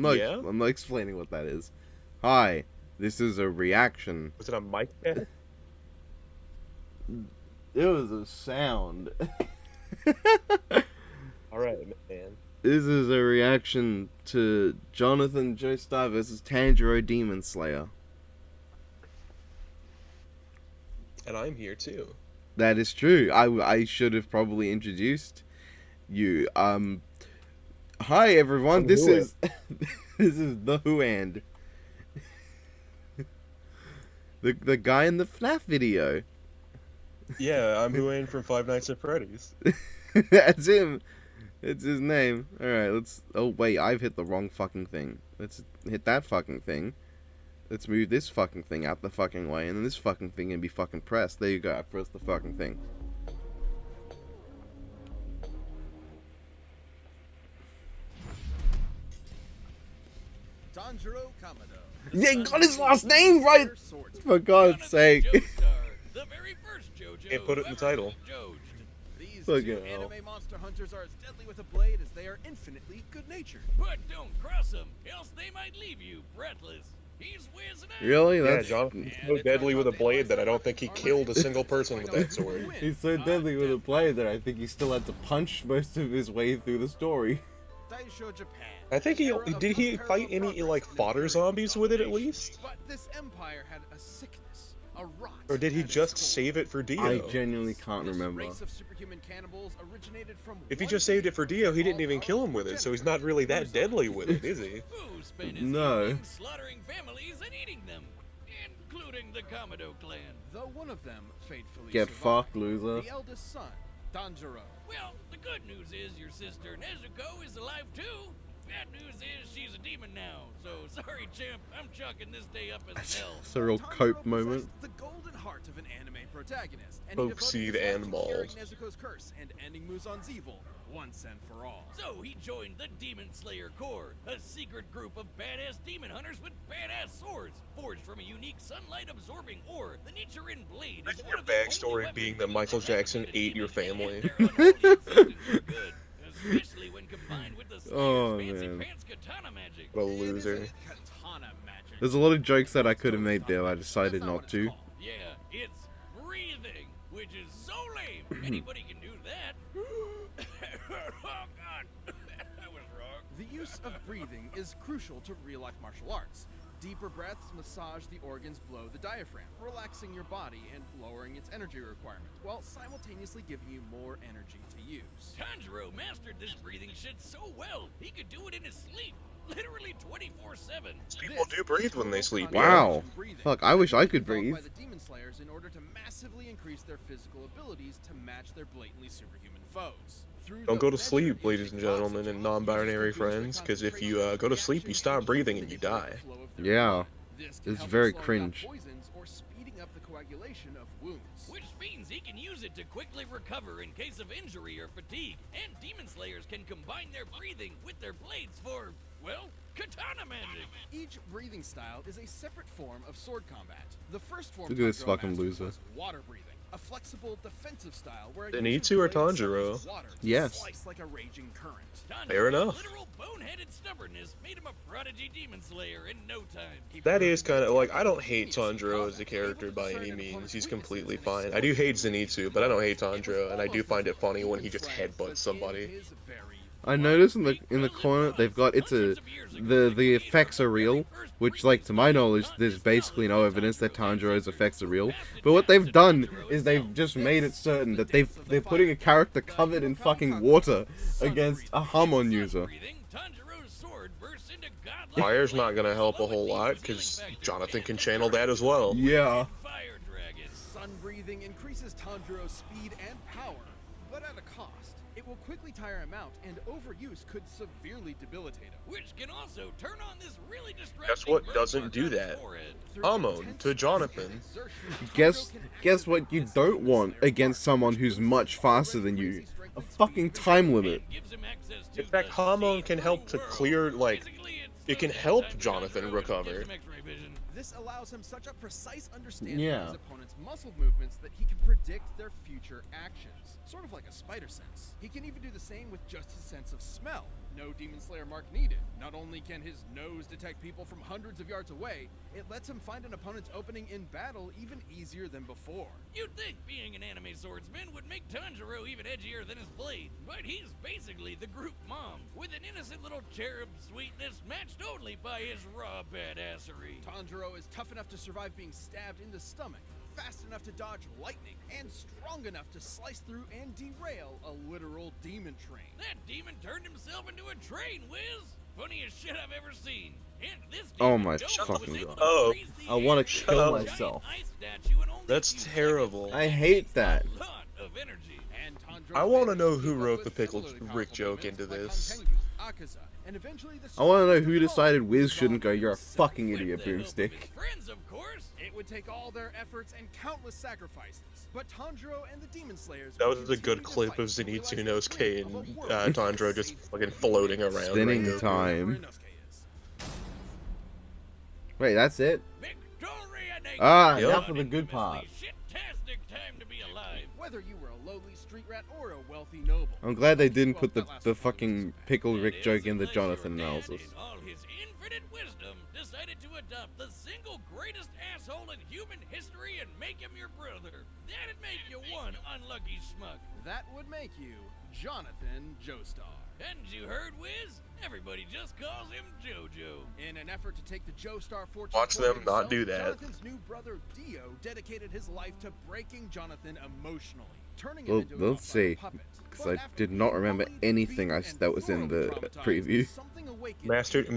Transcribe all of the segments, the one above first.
I'm not explaining what that is. Hi, this is a reaction. Was it a mic test? It was a sound. Alright, man. This is a reaction to Jonathan Joestar versus Tanjiro Demon Slayer. And I'm here too. That is true. I should have probably introduced you. Hi everyone. This is this is the Whoand. The guy in the FNAF video. Yeah, I'm Huane from Five Nights at Freddy's. That's him. It's his name. Alright, let's... Oh, wait, I've hit the wrong fucking thing. Let's hit that fucking thing. Let's move this fucking thing out the fucking way, and then this fucking thing can be fucking pressed. There you go, I pressed the fucking thing. Tanjiro Kamado. Yeah, he got his last name right! For God's sake. The very first Jojo. Can't put it in the title. These Fucking two hell. anime monster hunters are as deadly with a blade as they are infinitely good-natured. But don't cross them, else they might leave you breathless. He's whizzing out. Really? Yeah, That's... Jonathan's so deadly with a blade that I don't think he killed a single person with that sword. He's so deadly with a blade that I think he still had to punch most of his way through the story. Daisho Japan. I think did he fight any, like, fodder zombies with it at least? But this empire had a sickness, a rot. Or did he at its just core. save it for Dio? I genuinely can't This remember. race of superhuman cannibals originated from If he one just saved it for Dio, he didn't called even kill him with it, so he's not really that deadly with it, is he? Who spent his No. evenings slaughtering families and eating them, including the Kamado clan. Though one of them fatefully Get survived, fucked, loser. the eldest son, Tanjiro. Well, the good news is your sister Nezuko is alive too. Bad news is she's a demon now. So sorry, champ. I'm chalking this day up as hell. It's a real Tanjiro cope moment. possessed the golden heart of an anime protagonist, and Coke he seed devoted and himself to curing balls. Nezuko's curse and ending Muzan's evil once and for all. So he joined the Demon Slayer Corps, a secret group of badass demon hunters with badass swords, forged from a unique sunlight-absorbing ore. The Nichiren blade is Imagine one your of the only backstory weapons being that can Michael protect Jackson the ate your demon, family. and their unholy existence is good, especially when combined with the Slayer's Oh, fancy man. pants katana magic. What a loser. Katana magic. There's a lot of jokes that I could have made there, I decided not to. Yeah, it's breathing, which is so lame. Anybody can do that. Oh God, I was wrong. The use of breathing is crucial to real-life martial arts. Deeper breaths massage the organs below the diaphragm, relaxing your body and lowering its energy requirement, while simultaneously giving you more energy to use. Tanjiro mastered this breathing shit so well, he could do it in his sleep, literally 24/7. People do breathe when they sleep. Wow. Fuck, I wish I could Developed breathe. by the Demon Slayers in order to massively increase their physical abilities to match their blatantly superhuman foes. Through Don't the go to measured sleep, ladies and intake of gentlemen, and oxygen, non-binary users can boost friends, their because if you concentration, go to sleep, you reaction stop to breathing and you manipulate the die. flow of their Yeah. blood. This can It's help very in slowing down cringe. poisons or speeding up the coagulation of wounds. Which means he can use it to quickly recover in case of injury or fatigue. And Demon Slayers can combine their breathing with their blades for, well, katana magic. Each breathing style is a separate form of sword combat. The first form Look at this Tanjiro fucking mastered loser. was water breathing, a flexible defensive style where a Zenitsu user or blades Tanjiro? summons water to Yes. slice like a raging current. Fair Tanjiro's enough. literal boneheaded stubbornness made him a prodigy Demon Slayer in no time. That is kind of, like, I don't hate Tanjiro as a character by any means. He's completely fine. I do hate Zenitsu, but I don't hate Tanjiro, and I do find it funny when he just headbutts somebody. I noticed in the corner they've got the effects are real, which, like, to my knowledge, there's basically no evidence that Tanjiro's effects are real. But what they've done is they've just made it certain that they're putting a character covered in fucking water against a Hamon user. Fire's not gonna help a whole lot, because Jonathan can channel that as well. Yeah. Sun breathing increases Tanjiro's speed and power, but at a cost. It will quickly tire him out, and overuse could severely debilitate him. Which can also turn on this really distracting Guess what growth doesn't mark do on his that? forehead. Through Hamon intense to Jonathan. exertion, Guess Tanjiro can guess activate what you his don't Demon want Slayer against power. someone who's much faster than you. A fucking time limit. And gives him access to In fact, the Hamon can help to see-through clear, world. like, Basically, it's it can the help time Jonathan Tanjiro recover. gives him X-ray vision. This allows him such a precise understanding Yeah. of his opponent's muscle movements that he can predict their future actions. Sort of like a spider sense. He can even do the same with just his sense of smell. No Demon Slayer mark needed. Not only can his nose detect people from hundreds of yards away, it lets him find an opponent's opening in battle even easier than before. You'd think being an anime swordsman would make Tanjiro even edgier than his blade, but he's basically the group mom, with an innocent little cherub sweetness matched only by his raw badassery. Tanjiro is tough enough to survive being stabbed in the stomach, fast enough to dodge lightning, and strong enough to slice through and derail a literal demon train. That demon turned himself into a train, Wiz! Funniest shit I've ever seen. And this Oh demon my Joe fucking was able God. to Oh. freeze the I wanna air kill with a giant myself. ice statue in only a That's few terrible. seconds. I hate that. A lot of energy. And Tanjiro's I wanna managed know to who keep up wrote with the pickle similarly Rick powerful joke demons into like this. Hantengu, Akaza, and eventually the I want to know Sword who of decided Law Wiz was shouldn't go, gone you're a himself. fucking With idiot, the help of Boomstick. his friends, of course. It would take all their efforts and countless sacrifices, but Tanjiro and the Demon Slayers That would was a good continue to clip fight of to realize Zenitsu the Inosuke dream of a and world Tanjiro just fucking floating around. Spinning Rengoku. time. where Inosuke is. Wait, that's it? Victoria Day. Ah, Yep. now for the good part. Shit-tastic time to be alive. Whether you were a lowly street rat or a wealthy noble. I'm glad they didn't Well, put that last the one was fucking bad. Pickle Rick It joke is in the unless Jonathan your dad, analysis. in all his infinite wisdom, decided to adopt the single greatest asshole in human history and make him your brother. That'd make you one unlucky schmuck. That would make you Jonathan Joestar. Hadn't you heard, Wiz? Everybody just calls him JoJo. In an effort to take the Joestar fortune Watch for them himself, not do that. Jonathan's new brother Dio dedicated his life to breaking Jonathan emotionally, turning him Well, into a we'll docile see, puppet. because But I after did being not remember bullied, anything beaten, and that was in the thoroughly traumatized, preview. something awakened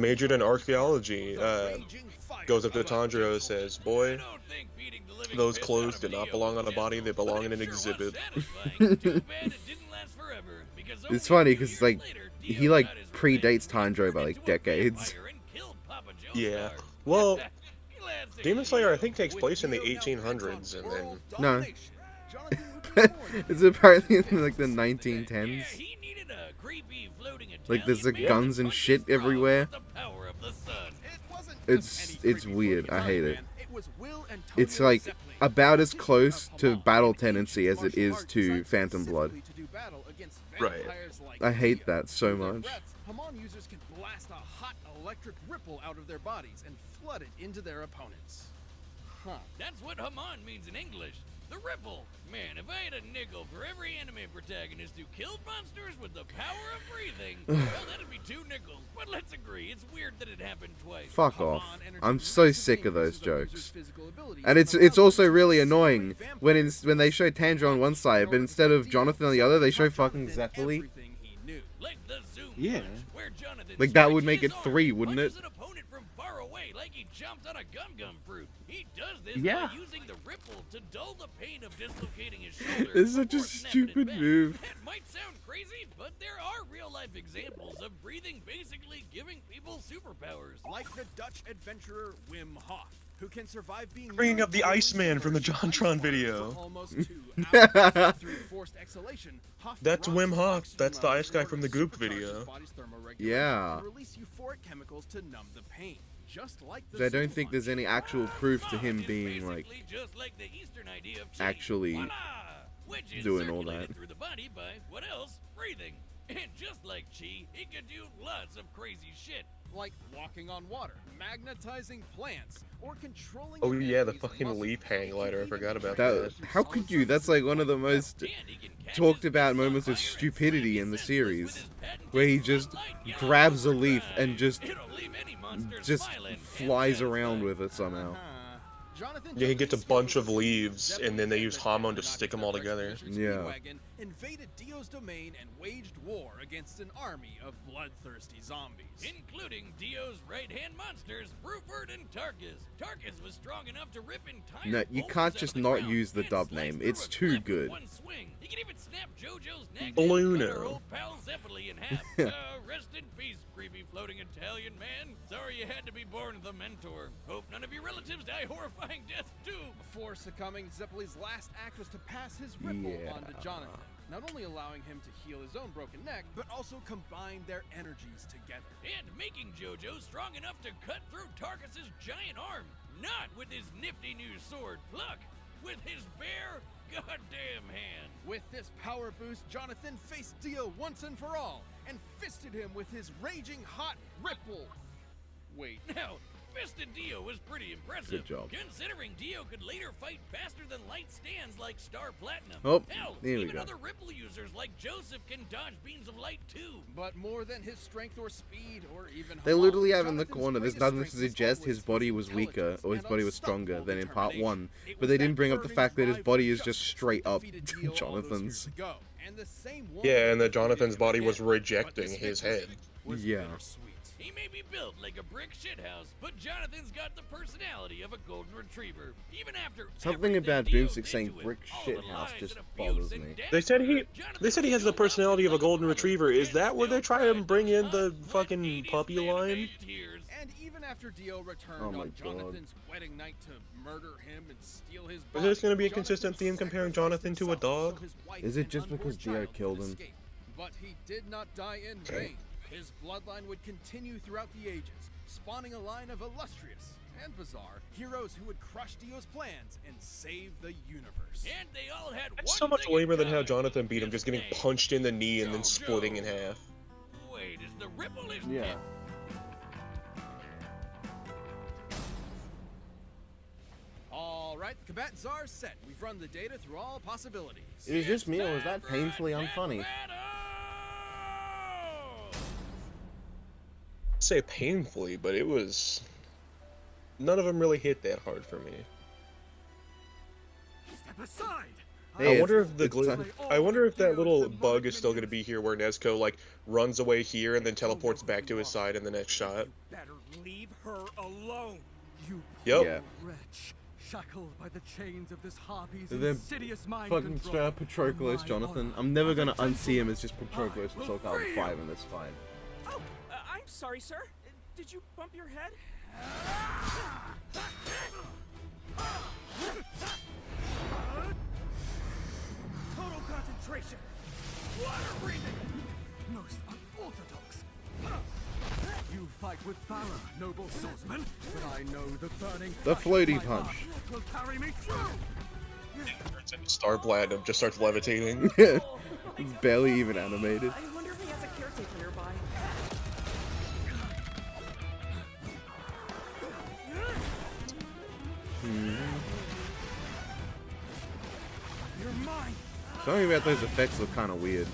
Majored in archaeology. the raging fire Goes up to of a Tanjiro and gentleman. says, "Boy, I don't think beating the living those piss clothes out do of not Dio belong on a was body, they gentle, belong but in an it sure was exhibit." satisfying. Too bad it didn't last forever, because It's only funny a few because like years later, he Dio like got his predates revenge, Tanjiro by turned like into a decades. vampire and killed Papa Yeah. Joestar. Well, Classic Demon Slayer I Dio. think takes With place in the Dio now bent on 1800s, and then world No. domination, Jonathan would be more than It's a apparently in physics like the scientist. 1910s. Yeah, he needed a creepy floating Like, there's, Italian like, man guns to and punch shit his frogs everywhere. with the power of the sun. It wasn't It's- just any it's creepy weird. floating I hate Italian it. man. It was Will and It's Antonio like Zeppelin, about as petitioner close of to Hamal, battle an tendency as it ancient is martial to arts Phantom designed Blood. specifically to do battle against Right. vampires like I hate Dio. that so Through their much. breaths, Haman users can blast a hot electric ripple out of their bodies and flood it into their opponents. Huh. That's what Haman means in English. The ripple. Man, if I had a nickel for every anime protagonist who killed monsters with the power of breathing, well, that'd be 2 nickels. But let's agree, it's weird that it happened twice. Fuck Haman off. energy I'm so massively sick of those increases a user's jokes. physical abilities And it's allows also them to really incinerate annoying when vampires. when they show Tanjiro on one side, but instead of Jonathan on the other, they show fucking Jonathan Zeppeli. everything he knew. Like the zoom Yeah. punch, where Jonathan Like, that would stretches make his it arm 3, and wouldn't punches it? an opponent from far away like he jumped on a gum-gum fruit. He does this Yeah. by using the ripple to dull the pain of dislocating his shoulder. This is such a before snapping it stupid back. move. That might sound crazy, but there are real-life examples of breathing basically giving people superpowers. Like the Dutch adventurer Wim Hof, who can survive being Bringing up the literally Iceman from the submerged in JonTron ice water video. for almost 2 hours. Through forced exhalation, Hof That's drops Wim his Hof. oxygen That's the levels ice in guy order from to the Goop supercharge video. his body's thermoregulation Yeah. and release euphoric chemicals to numb the pain, just like the So I don't zoom think punch. there's any actual proof to him It's being like basically just like the Eastern idea of chi. actually Voila! Which is doing all circulated that. through the body by what else? Breathing. And just like chi, it can do lots of crazy shit. like walking on water, magnetizing plants, or controlling. Oh an yeah, the enemy's fucking muscles. leaf hang It can glider. I even forgot about that. that. How could you? That's like one of the most And he can catch talked his about fists on moments of fire and stupidity slam in the his senseless series, with his patented where he just sunlight gun grabs a leaf overdrive. and just It'll leave any monster just smiling and flies satisfied. around with it somehow. Jonathan Yeah, he gets a Joestar's bunch of skills as leaves, Zeppelin and then they and use the Hamon to Juggernaut stick 'em all Defender together. Expedition Yeah. Speedwagon invaded Dio's domain and waged war against an army of bloodthirsty zombies. Including Dio's right-hand monsters, Bruford and Tarkus. Tarkus was strong enough to rip entire No, you boulders can't out just of the not ground use the and dub slice name. through It's a too cliff with good. one swing. He can even snap JoJo's neck Balloon and cut our arrow. old pal Zeppeli in half. Rest in peace, creepy floating Italian man. Sorry you had to be born the mentor. Hope none of your relatives die horrifying deaths too. Before succumbing, Zeppeli's last act was to pass his ripple Yeah. onto Jonathan, not only allowing him to heal his own broken neck, but also combine their energies together. And making JoJo strong enough to cut through Tarkus's giant arm. Not with his nifty new sword, Pluck. With his bare, goddamn hand. With this power boost, Jonathan faced Dio once and for all and fisted him with his raging hot ripple. Wait, Now, Fisted Dio was pretty impressive. Good job. Considering Dio could later fight faster than light stands like Star Platinum. Oh, Hell, here we even go. other Ripple users like Joseph can dodge beams of light too. but more than his strength or speed or even They heart, literally have in the Jonathan's corner, there's greatest nothing to strength was suggest his always body was weaker intelligence or his and body was stronger unstoppable than in part determination. 1, It but was they that didn't bring up the burning fact that his drive body is that just straight up defeated Dio all those years Jonathan's. ago, and the same one Yeah, that and that defeated Jonathan's him body again. was But rejecting this his victory head. was Yeah. bittersweet. He may be built like a brick shithouse, but Jonathan's got the personality of a golden retriever. Even after Something everything about Dio's Doomstick saying into it, brick all the shithouse lies just and abuse bothers and me. death, They said he has the personality of a golden retriever. Is that where they're trying to bring in the fucking puppy line? And even after Dio returned Oh my on God. Jonathan's wedding night to murder him and steal his Is body, this gonna be a Jonathan consistent theme comparing sacrificed Jonathan to a himself dog? so his wife Is it and just unborn because Dio child could killed him? escape. But he did not die in vain. His bloodline would continue throughout the ages, spawning a line of illustrious and bizarre heroes who would crush Dio's plans and save the universe. And they all had That's one so much thing in lamer than how common. Jonathan beat him, just getting His name. punched in the knee and then Jojo. splitting in half. Wait, is the Ripple his Yeah. pet? All right, the combatants are set. We've run the data through all possibilities. Is it just me or was that painfully unfunny? Say painfully, but it was. None of them really hit that hard for me. Step aside! Hey, I wonder if it's time. I wonder if that little bug is still gonna be here, where Nezuko like runs away here and then teleports back to his side in the next shot. Better leave her alone! You Yep. Yeah. wretch, shackled by the chains of this harpy's And then insidious mind Fucking control. straight up Patroclus, My Jonathan. honor I'm never as a gonna unsee gentleman, him as just Patroclus I from will Soul Calibur free 5, you. and that's fine. Oh, I'm sorry, sir. Did you bump your head? Total concentration! Water breathing! Most unorthodox! You fight with valor, noble swordsman, but I know the burning The passion floaty of my punch. heart will carry me through! Turns into Star Platinum, just starts levitating. It's barely even animated. I wonder if he has a caretaker nearby. You're mine! Something about those effects look kind of weird.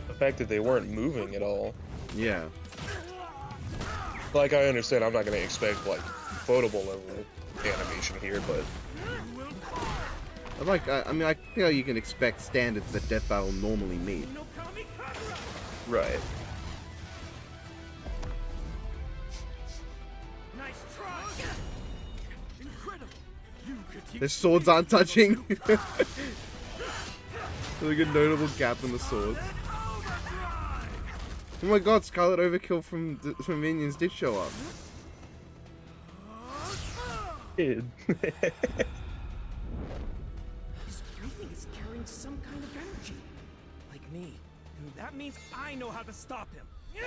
The fact that they weren't moving at all. Yeah. Like, I understand I'm not gonna expect like potable level animation here, but I mean, I feel you can expect standards that Death Battle normally meet. No kamikaze! right. Nice try! Incredible! You could teach Their swords aren't touching. There's like a notable gap in the swords. overdrive! Oh my god, Scarlet Overkill from Minions did show up. Kid. His breathing is carrying some kind of energy. Like me. And that means I know how to stop him. He's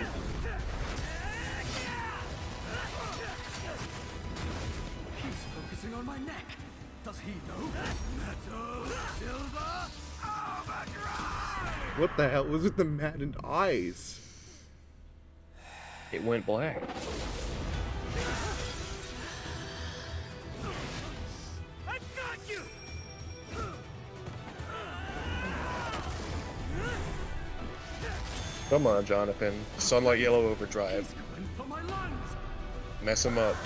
focusing on my neck. Does he know? Metal Silver Overdrive! What the hell was with the maddened eyes? It went black. I've got you! Come on, Jonathan. Sunlight Yellow Overdrive. He's going for my lungs! Mess him up.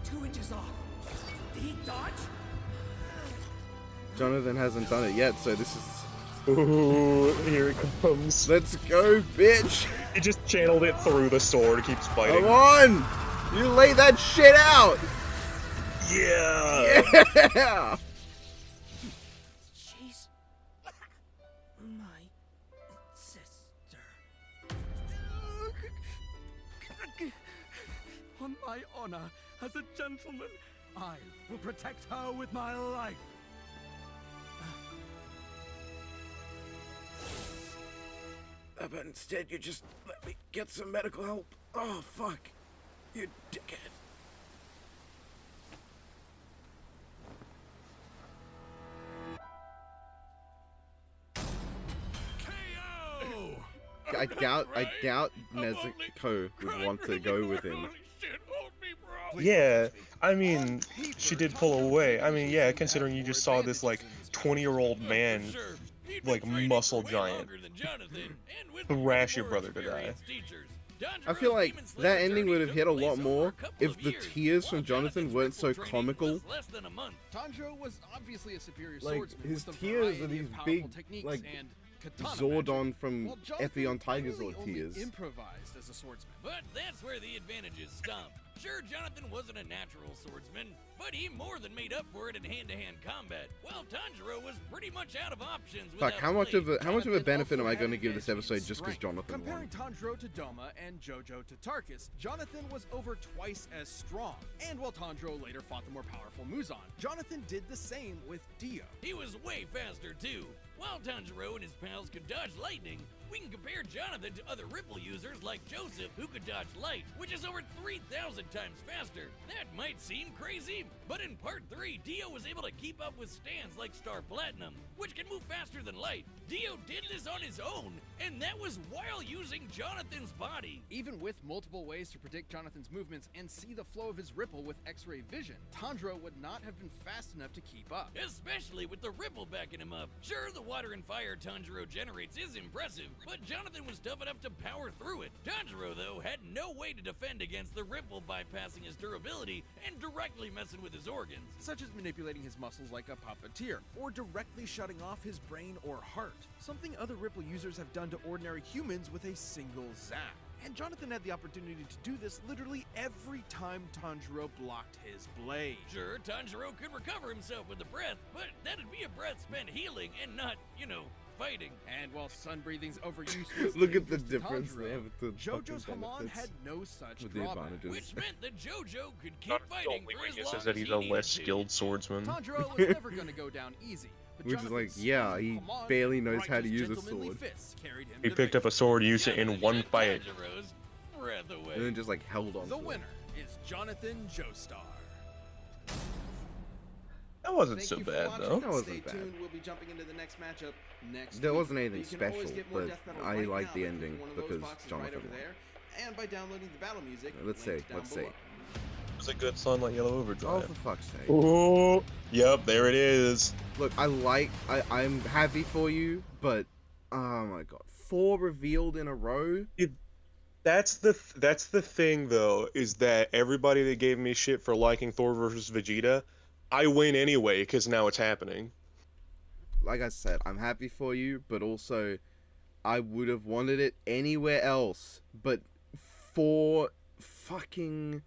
Two inches off. Did he dodge? Jonathan hasn't done it yet, so this is... Ooh, here it comes. Let's go, bitch! He just channeled it through the sword, keeps fighting. Come on! You lay that shit out! Yeah! Yeah! She's my sister. On my honor as a gentleman, I will protect her with my life. But instead you just let me get some medical help. Oh, fuck. You dickhead. KO! I doubt Nezuko would want to go with him. Yeah, I mean, she did pull away. I mean, yeah, considering you just saw this, like, 20-year-old man, like, muscle giant, thrash your brother to die. I feel like that ending would have hit a lot more if the tears from Jonathan weren't so comical. Tanjiro was obviously a superior Like, swordsman his with a tears are variety these of powerful big, techniques like, and katana Zordon magic, from while Jonathan Epion Tiger really Zord only tears. improvised as a swordsman. But that's where the advantages stop. Sure, Jonathan wasn't a natural swordsman, but he more than made up for it in hand-to-hand combat, while Tanjiro was pretty much out of options. Fuck, how much of a benefit am I going to give this episode just because Jonathan Comparing won? Tanjiro to Doma and Jojo to Tarkus, Jonathan was over twice as strong. And while Tanjiro later fought the more powerful Muzan, Jonathan did the same with Dio. He was way faster too. While Tanjiro and his pals could dodge lightning, we can compare Jonathan to other Ripple users like Joseph, who could dodge light, which is over 3,000 times faster. That might seem crazy, but in Part 3, Dio was able to keep up with stands like Star Platinum, which can move faster than light. Dio did this on his own, and that was while using Jonathan's body. Even with multiple ways to predict Jonathan's movements and see the flow of his Ripple with X-ray vision, Tanjiro would not have been fast enough to keep up. Especially with the Ripple backing him up. Sure, the water and fire Tanjiro generates is impressive, but Jonathan was tough enough to power through it. Tanjiro, though, had no way to defend against the Ripple bypassing his durability and directly messing with his organs. Such as manipulating his muscles like a puppeteer, or directly shutting off his brain or heart, something other Ripple users have done to ordinary humans with a single zap. And Jonathan had the opportunity to do this literally every time Tanjiro blocked his blade. Sure, Tanjiro could recover himself with a breath, but that'd be a breath spent healing and not, fighting. And while sun breathing's overuse was Look at the dangerous to difference Tanjiro, they have with the Jojo's fucking Hamon benefits had no such with the drawback. advantages. Which meant that Jojo could keep Not the fighting only for as weakness long is that as he's he a needed less to. skilled swordsman. Tanjiro was never going to go down easy. But Which is like, Jonathan's yeah, strong he Hamon barely and knows how to righteous use a gentlemanly sword. fists carried him He to picked up a victory. sword, used it in Jonathan one took fight. Tanjiro's breath away. And then just like held on The to it. winner is Jonathan Joestar. That wasn't Thank so you for bad, watching. though. That wasn't Stay bad. tuned. We'll be jumping into the next matchup next There week. wasn't anything You can always special, get more but death metal I right like now the by ending clicking one of those because boxes Jonathan right over won. there, and by downloading the battle music. Let's linked down see. below. It was a good Sunlight Yellow Oh, Overdrive. for fuck's sake. Oh, yep, there it is. Look, I'm happy for you, but oh my god, 4 revealed in a row. That's the thing though, is that everybody that gave me shit for liking Thor versus Vegeta, I win anyway because now it's happening. Like I said, I'm happy for you, but also I would have wanted it anywhere else, but 4 fucking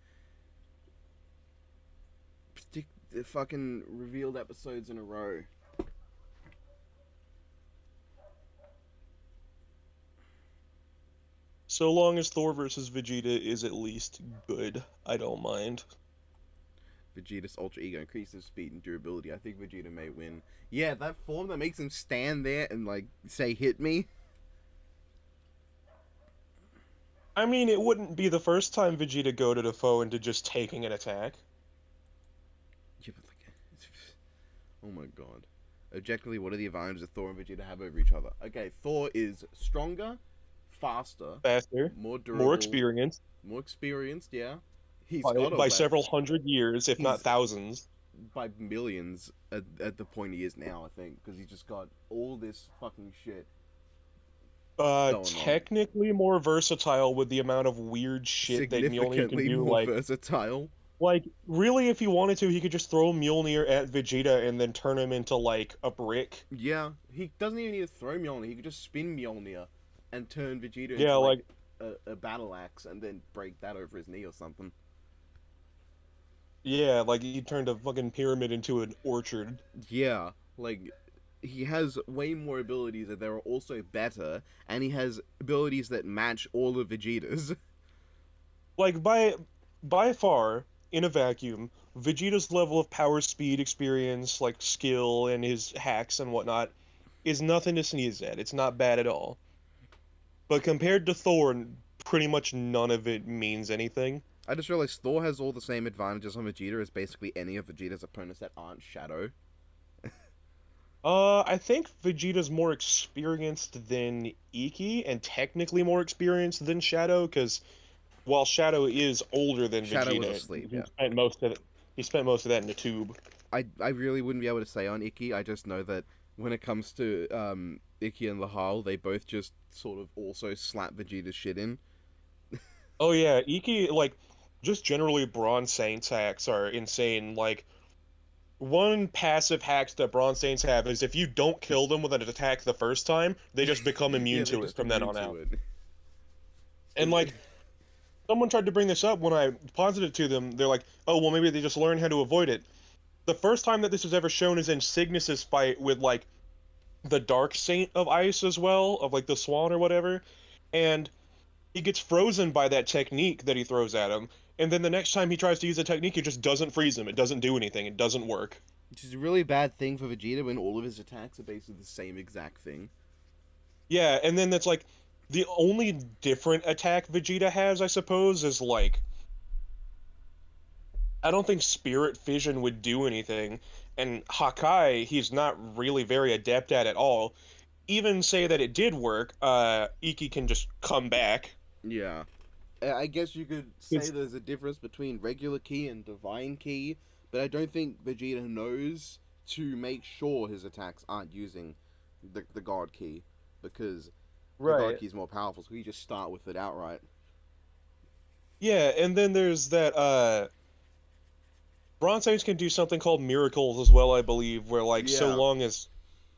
revealed episodes in a row. So long as Thor versus Vegeta is at least good, I don't mind. Vegeta's Ultra Ego increases speed and durability. I think Vegeta may win. Yeah, that form that makes him stand there and, like, say, hit me. I mean, it wouldn't be the first time Vegeta goaded a foe into just taking an attack. Yeah, but, like, oh my god. Objectively, what are the advantages that Thor and Vegeta have over each other? Okay, Thor is stronger, faster, Faster, more durable, more experienced, more experienced, yeah. He's by, got all by that several hundred years, if not He's- thousands. by millions at the point he is now, I think, because he's just got all this fucking shit. going on. Technically more versatile with the amount of weird shit that Mjolnir can Significantly do. more Like, versatile. really, if he wanted to, he could just throw Mjolnir at Vegeta and then turn him into, like, a brick. Yeah, he doesn't even need to throw Mjolnir. He could just spin Mjolnir and turn Vegeta into Yeah, like a battle axe and then break that over his knee or something. Yeah, like, he turned a fucking pyramid into an orchard. Yeah, like, he has way more abilities that are also better, and he has abilities that match all of Vegeta's. Like, by far, in a vacuum, Vegeta's level of power, speed, experience, like, skill, and his hacks and whatnot is nothing to sneeze at. It's not bad at all. But compared to Thor, pretty much none of it means anything. I just realized Thor has all the same advantages on Vegeta as basically any of Vegeta's opponents that aren't Shadow. I think Vegeta's more experienced than Iki, and technically more experienced than Shadow, because while Shadow is older than Shadow was Vegeta, asleep, he yeah. spent most of it. He spent most of that in a tube. I really wouldn't be able to say on Ikki. I just know that when it comes to Ikki and Lahal, they both just sort of also slap Vegeta's shit in. Oh yeah, Iki, like, just generally Bronze Saints hacks are insane. Like, one passive hacks that Bronze Saints have is if you don't kill them with an attack the first time, they just become immune Yeah, to they're it just from then immune on to out. it. And like, someone tried to bring this up when I posited to them. They're like, "Oh, well, maybe they just learn how to avoid it." The first time that this was ever shown is in Cygnus's fight with like the Dark Saint of Ice as well, of like the Swan or whatever, and he gets frozen by that technique that he throws at him. And then the next time he tries to use the technique, it just doesn't freeze him. It doesn't do anything. It doesn't work. Which is a really bad thing for Vegeta when all of his attacks are basically the same exact thing. Yeah, and then that's like the only different attack Vegeta has, I suppose, is like I don't think Spirit Fission would do anything, and Hakai he's not really very adept at all. Even say that it did work, Iki can just come back. Yeah. I guess you could say It's- there's a difference between regular Ki and divine Ki, but I don't think Vegeta knows to make sure his attacks aren't using the God Ki, because the God Ki is more powerful, so he just start with it outright. Yeah, and then there's that Bronze Saints can do something called miracles as well, I believe, where like so Yeah. long as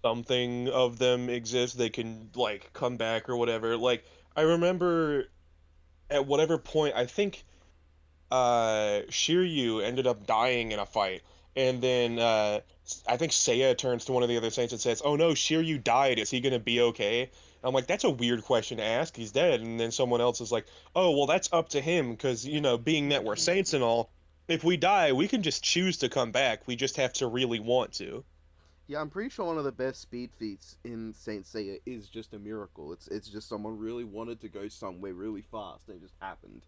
something of them exists, they can like come back or whatever. Like I remember at whatever point, I think Shiryu ended up dying in a fight, and then I think Seiya turns to one of the other saints and says, "Oh no, Shiryu died. Is he gonna be okay?" I'm like, that's a weird question to ask. He's dead. And then someone else is like, "Oh well, that's up to him because you know, being that we're saints and all, if we die, we can just choose to come back. We just have to really want to." Yeah, I'm pretty sure one of the best speed feats in Saint Seiya is just a miracle. It's just someone really wanted to go somewhere really fast and it just happened.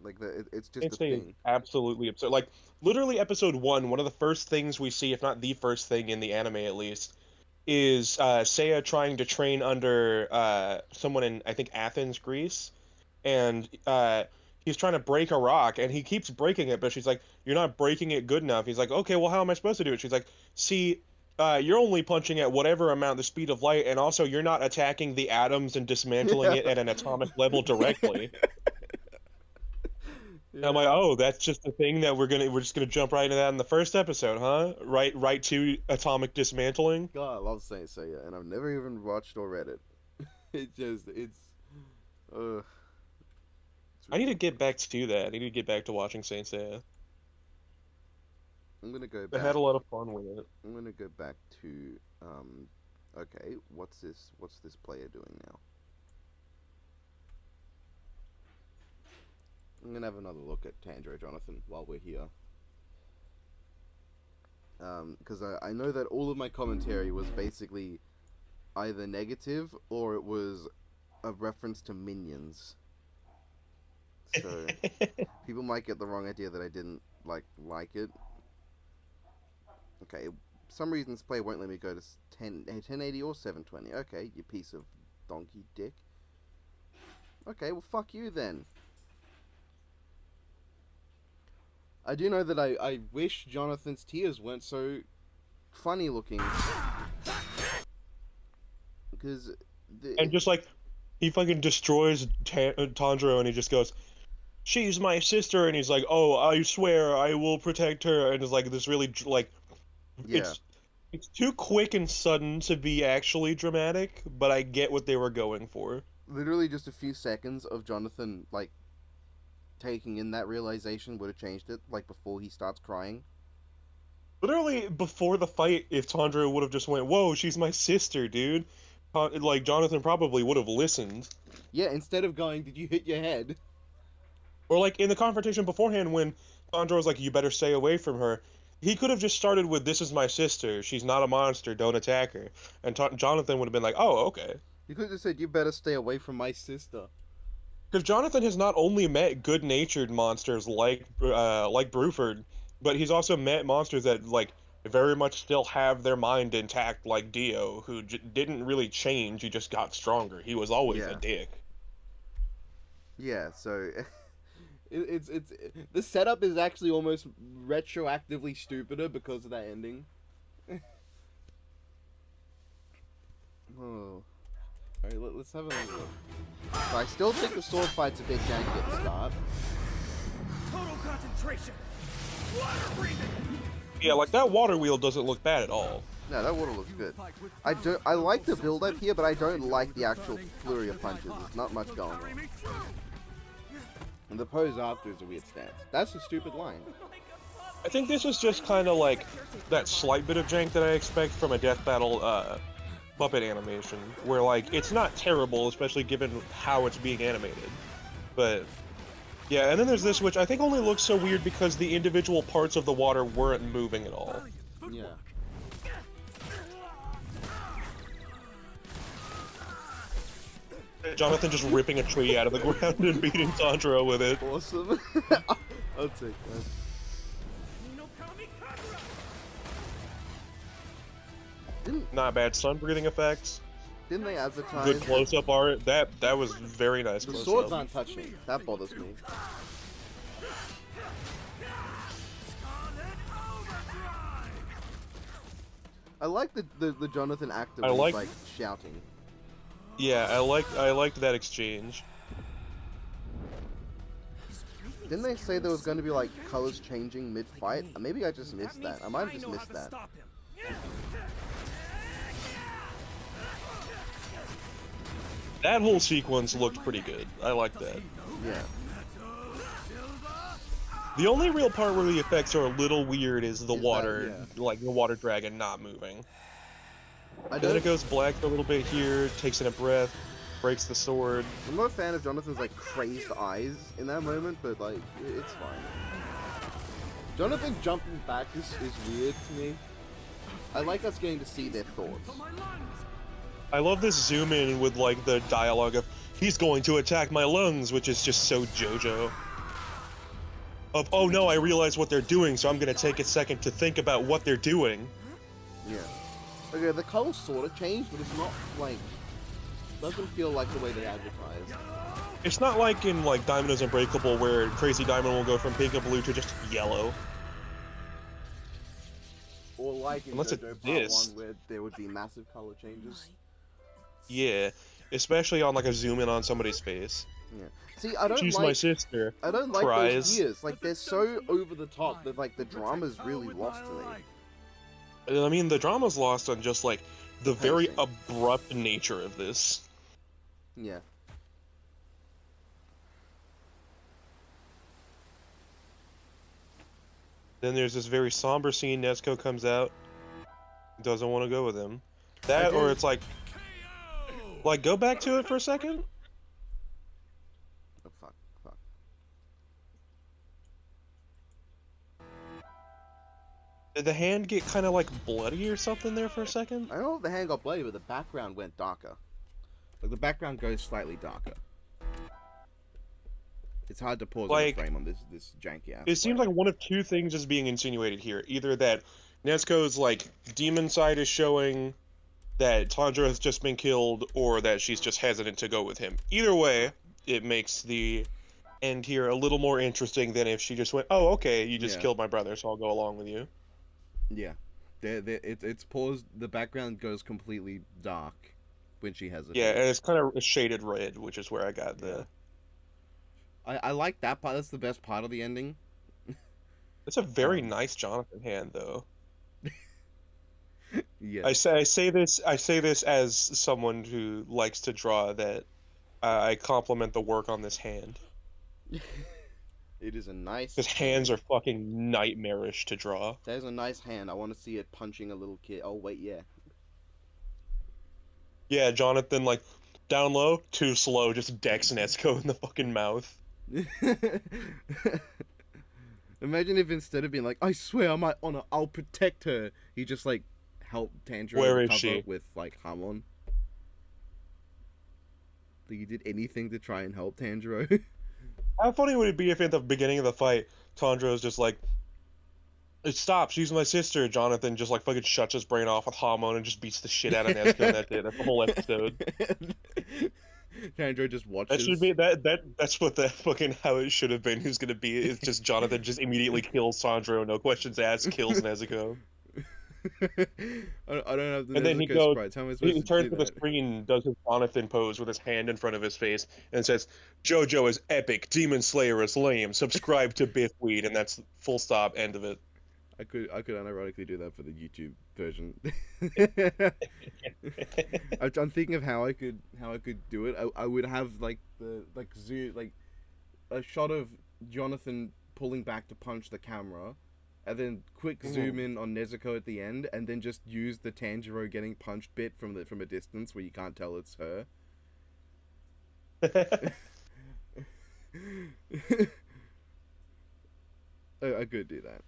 Like it's just It's a thing. absolutely absurd. Like literally, episode one of the first things we see, if not the first thing in the anime at least, is Seiya trying to train under someone in I think Athens, Greece, and he's trying to break a rock, and he keeps breaking it, but she's like, "You're not breaking it good enough." He's like, "Okay, well, how am I supposed to do it?" She's like, "See, you're only punching at whatever amount the speed of light, and also you're not attacking the atoms and dismantling it at an atomic level directly." And I'm like, "Oh, that's just the thing that we're just gonna jump right into that in the first episode, huh? Right to atomic dismantling." God, I love Saint Seiya, and I've never even watched or read it. Uh, I need to get back to that. I need to get back to watching Saint Seiya. I'm gonna go I back. had a lot of fun with it. I'm gonna go back to okay, what's this player doing now? I'm gonna have another look at Tanjiro, Jonathan, while we're here. Because I know that all of my commentary was basically either negative or it was a reference to minions. So people might get the wrong idea that I didn't like it. Okay, some reason this play won't let me go to 1080 or 720. Okay, you piece of donkey dick. Okay, well fuck you then. I do know that I wish Jonathan's tears weren't so funny looking. Because... And just like, he fucking destroys Tanjiro and he just goes, "She's my sister," and he's like, "Oh, I swear I will protect her," and it's like this really, like, Yeah. it's too quick and sudden to be actually dramatic, but I get what they were going for. Literally just a few seconds of Jonathan, like, taking in that realization would have changed it, like, before he starts crying. Literally, before the fight, if Tanjiro would have just went, "Whoa, she's my sister, dude," like, Jonathan probably would have listened. Yeah, instead of going, "Did you hit your head?" Or, like, in the confrontation beforehand, when Tanjiro was like, "You better stay away from her," he could have just started with, "This is my sister. She's not a monster. Don't attack her." And Jonathan would have been like, "Oh, okay." You could have just said, "You better stay away from my sister." Because Jonathan has not only met good-natured monsters like Bruford, but he's also met monsters that like very much still have their mind intact, like Dio, who didn't really change. He just got stronger. He was always a dick. Yeah, so it's the setup is actually almost retroactively stupider because of that ending. Oh. Alright, let's have a look. So I still think the sword fight's a bit janky at the start. Total concentration. Water breathing. Yeah, like that water wheel doesn't look bad at all. No, that water looks good. I like the build up here, but I don't like the actual flurry of punches. There's not much going on. And the pose after is a weird stance. That's a stupid line. I think this is just kind of like that slight bit of jank that I expect from a death battle puppet animation, where like it's not terrible, especially given how it's being animated. But yeah, and then there's this, which I think only looks so weird because the individual parts of the water weren't moving at all. Yeah. Jonathan just ripping a tree out of the ground and beating Tanjiro with it. Awesome. I'll take that. Not bad sun breathing effects. Didn't they advertise? Good close-up art. That was very nice. The close-up. swords aren't touching. That bothers me. I like the Jonathan actor when he's like shouting. Yeah, I liked that exchange. Didn't they say there was going to be like colors changing mid-fight? Maybe I just missed that. I might have just missed that. That whole sequence looked pretty good. I like that. Yeah. The only real part where the effects are a little weird is the water, that, like the water dragon not moving. Then it goes black for a little bit here, takes in a breath, breaks the sword. I'm not a fan of Jonathan's like crazed eyes in that moment, but like it's fine. Jonathan jumping back is weird to me. I like us getting to see their thoughts. I love this zoom in with like the dialogue of "he's going to attack my lungs," which is just so JoJo. Of "oh no, I realize what they're doing, so I'm gonna take a second to think about what they're doing." Yeah. Okay, the color sort of changed, but it's not like doesn't feel like the way they advertise. It's not like in like Diamond is Unbreakable where Crazy Diamond will go from pink and blue to just yellow. Or like in Unless JoJo it's Part this. 1 where there would be massive color changes. Yeah, especially on like a zoom in on somebody's face. Yeah. See, I don't She's like. my sister. I don't like Cries. those ears. Like they're so over the top that like the drama's really lost to me. I mean, the drama's lost on just like the very Pacing. abrupt nature of this. Yeah. Then there's this very somber scene. Nezuko comes out, doesn't want to go with him. That, or it's like, go back to it for a second. Oh fuck. Did the hand get kind of like bloody or something there for a second? I don't know if the hand got bloody, but the background went darker. Like the background goes slightly darker. It's hard to pause on the Like, frame on this janky ass. It seems like one of two things is being insinuated here. Either that Nezuko's like demon side is showing that Tanjiro has just been killed, or that she's just hesitant to go with him. Either way, it makes the end here a little more interesting than if she just went, "Oh, okay, you just killed my brother, so I'll go along with you." Yeah. It's paused. The background goes completely dark when she hesitates. Yeah, and it's kind of shaded red, which is where I got the... I like that part. That's the best part of the ending. It's a very nice Jonathan hand, though. Yeah. I say this as someone who likes to draw, that I compliment the work on this hand. It is a nice... His hands are fucking nightmarish to draw. That is a nice hand. I want to see it punching a little kid. Oh, wait, yeah. Yeah, Jonathan, like, down low, too slow, just decks Nezuko in the fucking mouth. Imagine if instead of being like, I swear on my honor, I'll protect her, he just, like, helped Tanjiro Where is recover she? with, like, Hamon. Like, he did anything to try and help Tanjiro. How funny would it be if at the beginning of the fight, Tanjiro's just like, stop, she's my sister. Jonathan just like fucking shuts his brain off with Hamon and just beats the shit out of Nezuko, and that's it. That's the whole episode. Tanjiro just watches. That should be that's what the fucking how it should have been. Who's gonna be? It's just Jonathan just immediately kills Tanjiro, no questions asked, kills Nezuko. I don't have the And then he Nezuko goes, sprites. How am I supposed he to turns do to the that? screen, does his Jonathan pose with his hand in front of his face, and says, "JoJo is epic, Demon Slayer is lame. Subscribe to Biffweed," and that's full stop, end of it. I could unironically do that for the YouTube version. I'm thinking of how I could do it. I would have like a shot of Jonathan pulling back to punch the camera, and then quick zoom in on Nezuko at the end, and then just use the Tanjiro getting punched bit from a distance where you can't tell it's her. I could do that.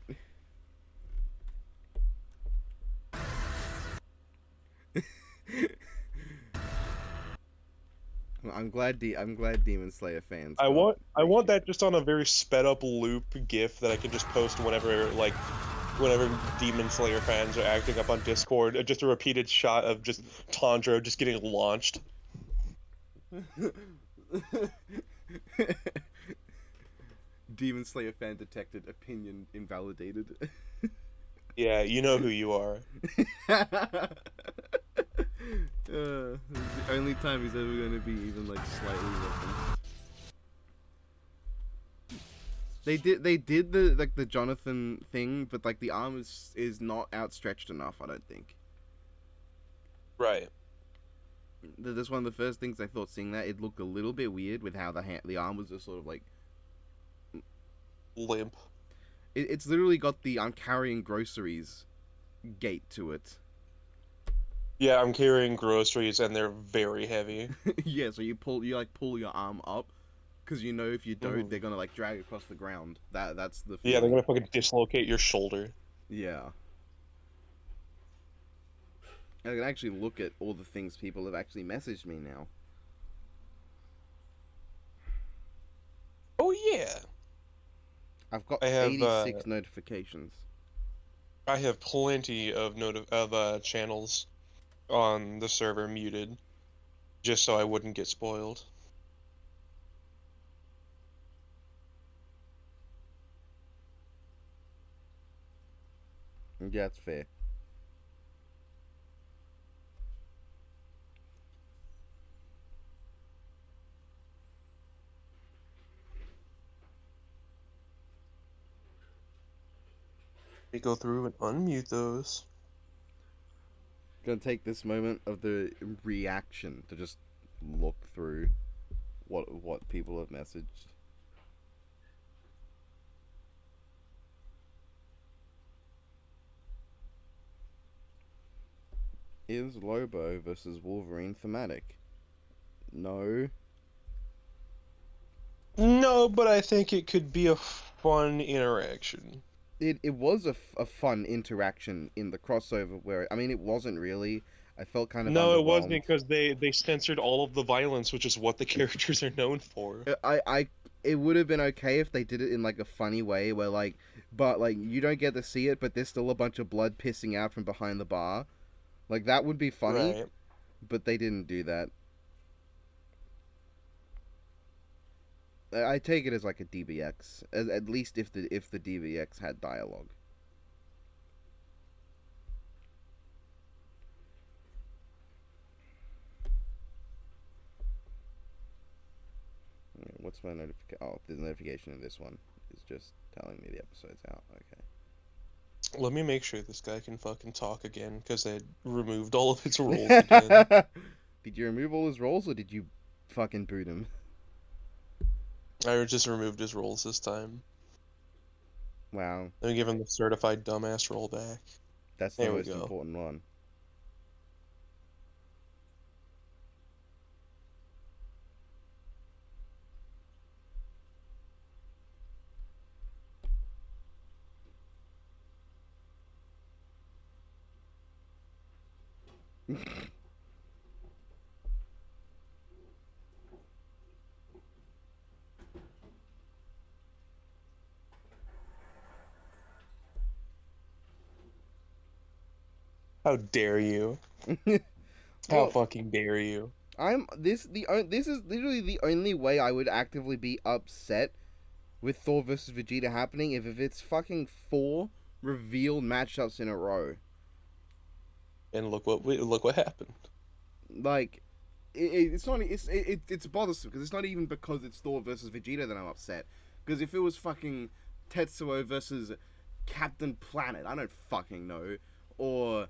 I'm glad Demon Slayer fans. I want that just on a very sped up loop GIF that I can just post whenever Demon Slayer fans are acting up on Discord. Just a repeated shot of just Tanjiro just getting launched. Demon Slayer fan detected, opinion invalidated. Yeah, you know who you are. This is the only time he's ever going to be even like slightly referenced. They did the Jonathan thing, but like the arm is not outstretched enough, I don't think. Right. That's one of the first things I thought seeing that. It looked a little bit weird with how the arm was just sort of like Limp. It's literally got the I'm carrying groceries gait to it. Yeah, I'm carrying groceries and they're very heavy. Yeah, so you pull your arm up because you know if you don't, they're gonna like drag across the ground. That's the feeling. Yeah, they're gonna fucking dislocate your shoulder. Yeah. I can actually look at all the things people have actually messaged me now. Oh yeah. I've got I have, 86 notifications. I have plenty of channels on the server muted, just so I wouldn't get spoiled. Yeah, that's fair. We go through and unmute those. Gonna take this moment of the reaction to just look through what people have messaged. Is Lobo versus Wolverine thematic? No. No, but I think it could be a fun interaction. It was a fun interaction in the crossover where, I mean, it wasn't really. I felt kind of No, it underwhelmed. wasn't because they censored all of the violence, which is what the characters are known for. It would have been okay if they did it in like a funny way where like, but like you don't get to see it, but there's still a bunch of blood pissing out from behind the bar. Like that would be funny, Right. but they didn't do that. I take it as like a DBX, at least if the DBX had dialogue. What's my notification? Oh, the notification of this one is just telling me the episode's out. Okay. Let me make sure this guy can fucking talk again, because they removed all of its roles again. Did you remove all his roles, or did you fucking boot him? I just removed his roles this time. Wow. Let me give him the certified dumbass roll back. That's the There we most go. important one. How dare you? How Well, fucking dare you? this is literally the only way I would actively be upset with Thor versus Vegeta happening if it's fucking 4 revealed matchups in a row. And look what happened. Like, it's not it's bothersome because it's not even because it's Thor versus Vegeta that I'm upset. Because if it was fucking Tetsuo versus Captain Planet, I don't fucking know, or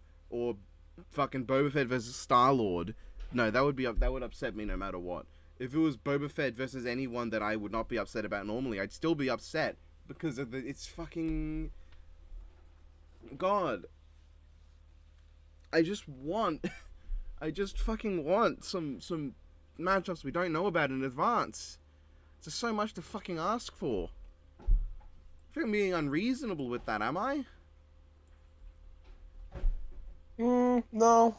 fucking Boba Fett versus Star Lord, no, that would upset me no matter what. If it was Boba Fett versus anyone that I would not be upset about normally, I'd still be upset because it's fucking God. I just fucking want some matchups we don't know about in advance. It's just so much to fucking ask for. I think I'm being unreasonable with that, am I? No.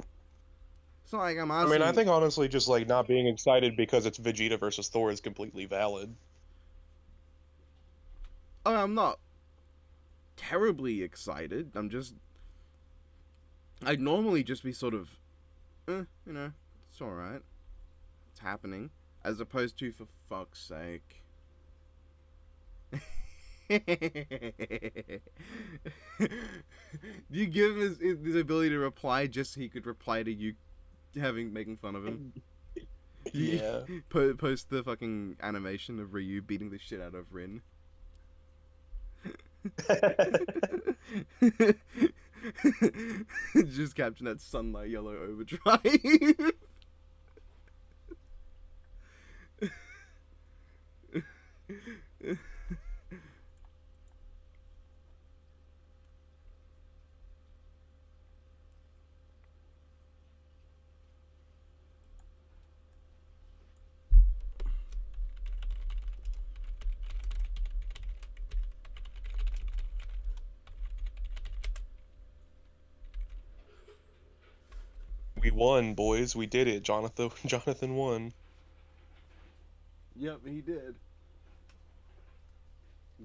It's not like I'm I asking. mean, I think honestly, just like not being excited because it's Vegeta versus Thor is completely valid. Oh, I'm not terribly excited. I'd normally just be sort of, it's alright. It's happening. As opposed to, for fuck's sake. Do you give him his ability to reply just so he could reply to you making fun of him? Yeah. Post the fucking animation of Ryu beating the shit out of Rin. Just caption that Sunlight Yellow Overdrive. We won, boys. We did it. Jonathan won. Yep, he did.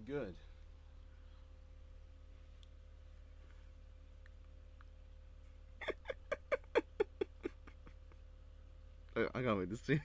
Good. I can't wait to see.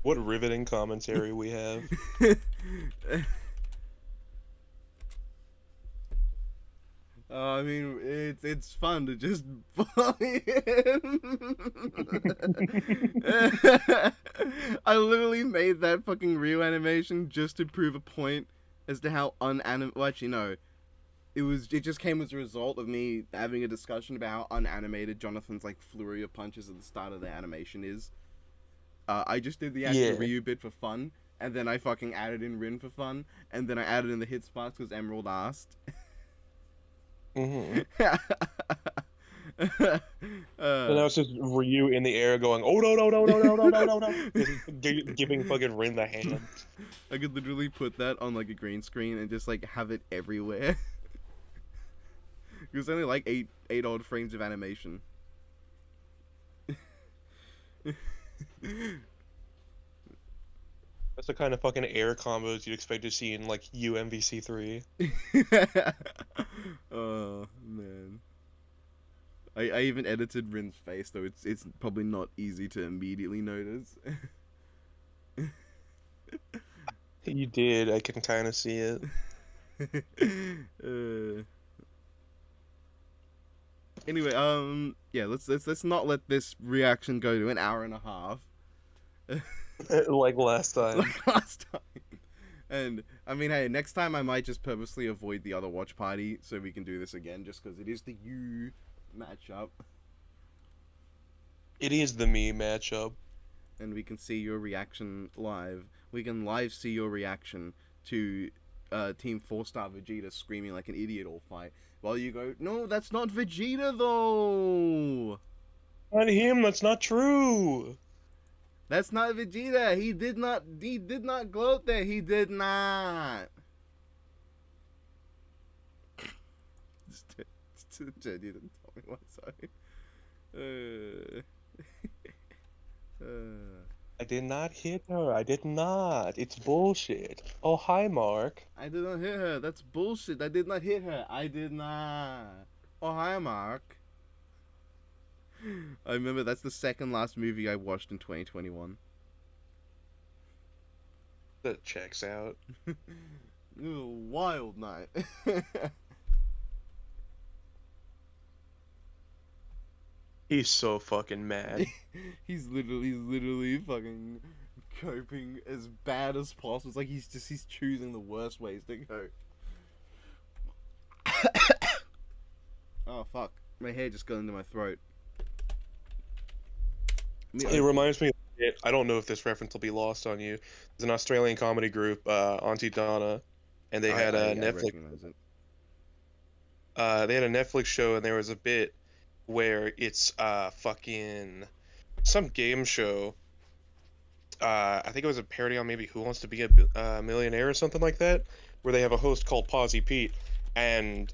What riveting commentary we have. I mean, it's fun to just bully him. I literally made that fucking Ryu animation just to prove a point as to how well, actually, no. It just came as a result of me having a discussion about how unanimated Jonathan's like flurry of punches at the start of the animation is. I just did the actual Ryu bit for fun, and then I fucking added in Rin for fun, and then I added in the hit spots because Emerald asked. And now it's just Ryu in the air going, oh no, giving fucking Rin the hand. I could literally put that on like a green screen and just like have it everywhere. It was only like eight odd frames of animation. That's the kind of fucking air combos you'd expect to see in like UMVC3. Oh man. I even edited Rin's face, though it's probably not easy to immediately notice. You did, I can kind of see it. Anyway, yeah, let's not let this reaction go to an hour and a half. Like last time. Like last time. And I mean, hey, next time I might just purposely avoid the other watch party so we can do this again, just because it is the you matchup. It is the me matchup. And we can see your reaction live. We can live see your reaction to Team 4-star Vegeta screaming like an idiot all fight, while you go, no, that's not Vegeta though. Not him. That's not true. That's not Vegeta. He did not gloat there. He did not. Jen, you didn't tell me why, sorry. I did not hit her. I did not. It's bullshit. Oh, hi, Mark. I did not hit her. That's bullshit. I did not hit her. I did not. Oh, hi, Mark. I remember that's the second last movie I watched in 2021. That checks out. It was a wild night. He's so fucking mad. he's literally fucking coping as bad as possible. It's like he's choosing the worst ways to go. Oh fuck. My hair just got into my throat. It reminds me of it. I don't know if this reference will be lost on you. There's an Australian comedy group, Auntie Donna, and they had a Netflix. They had a Netflix show, and there was a bit where it's fucking some game show. I think it was a parody on maybe Who Wants to Be a Millionaire or something like that, where they have a host called Pawsy Pete. And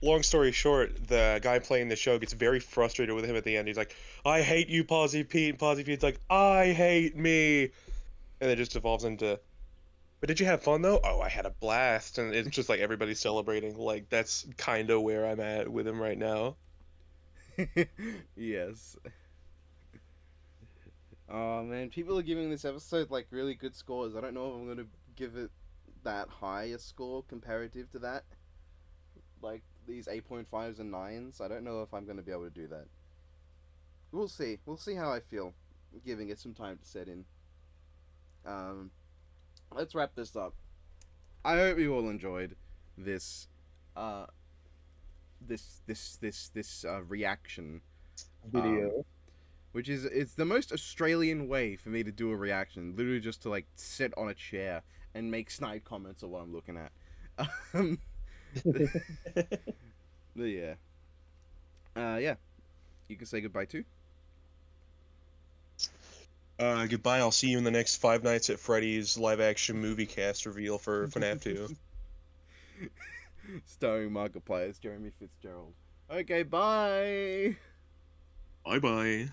long story short, the guy playing the show gets very frustrated with him at the end. He's like, I hate you, Pawsy Pete. And Pawsy Pete's like, I hate me. And it just evolves into, but did you have fun though? Oh, I had a blast. And it's just like everybody's celebrating. Like, that's kind of where I'm at with him right now. Yes. Oh man, people are giving this episode like really good scores. I don't know if I'm gonna give it that high a score comparative to that. Like these 8.5s and 9s. I don't know if I'm gonna be able to do that. We'll see. We'll see how I feel. Giving it some time to set in. Let's wrap this up. I hope you all enjoyed this reaction Video. which is, it's the most Australian way for me to do a reaction, literally just to like sit on a chair and make snide comments of what I'm looking at. But yeah, you can say goodbye too. Goodbye. I'll see you in the next Five Nights at Freddy's live-action movie cast reveal for FNAF 2. Starring Markiplier's Jeremy Fitzgerald. Okay, bye. Bye-bye.